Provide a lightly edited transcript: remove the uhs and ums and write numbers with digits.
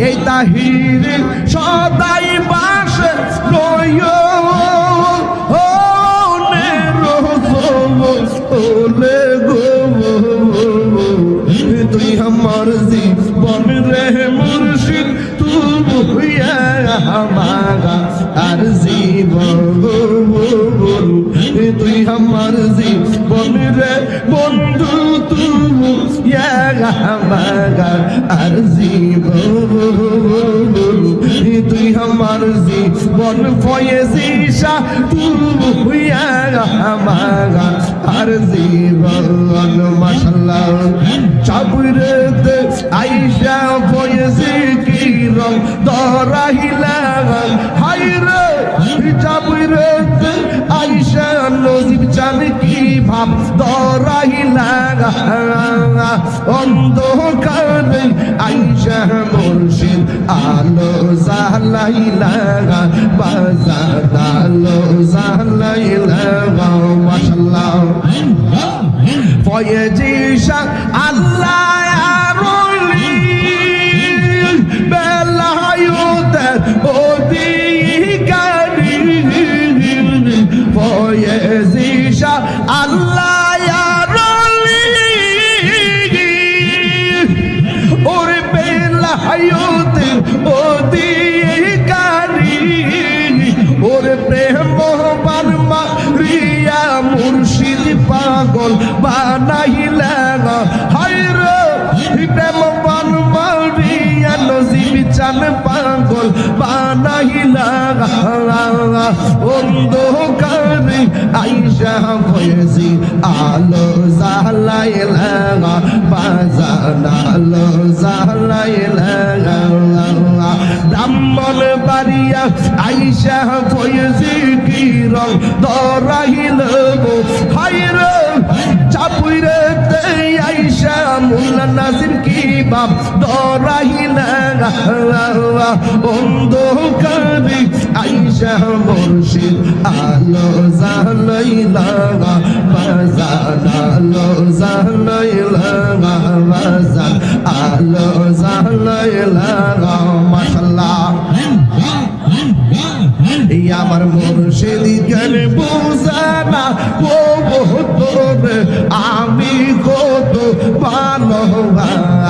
এই তাহির সদাই বাসে রইও ওলে গো তুই আমার জীবন রে মুর্শিদ তুই আমার আর জীবন তুই আমার জীবন রে বন্ধু তুই আমার আর জীবন তুই আমার জীবন ফয়েজিশা তুই আমার আর জীবন মাশাআল্লাহ চাবুরেতে আইসা ফয়েজি কি রং দরাহিলা হায়রে চাবুরেতে আইসা নজিব চান কি ভাব দরাহিলা অন্ধকারে আইসা মুর্শিদ আলো জালাইলা বাজার আলো জালাইলা মাশাআল্লাহ ফয়েজিশা আল্লাহ আরলি বেলায়ুতে অধিকারী ফয়েজিশা আল্লাহ আরলি ওরে বেলায়ুতে অধিকারী ওরে প্রেম বানমা রিয়া মুর্শিদ পাগল বানাইলা হায়রে প্রেম বানমা রিয়া নজিব চান পাগল বানাইলা অন্ধকারে আইসা ফয়েজি আলো জালাইলা বাজান আলো জালাইলা ব্রাহ্মণ বাড়িয়া আইসা ফয়েজি কি রং দরাইল হায়রে চাপুইরেতে আইসা মুল্লা নাসির কি বাপ দরাইলা অন্ধকারে আইসা মুর্শিদ আলো জালাইলা বাজান আলো জালাইলা বাজান আলো জালাইলা মাশাআল্লাহ আমার মুর্শিদ কেন বুঝানা ও তোরে আমি কত ভালোবাসি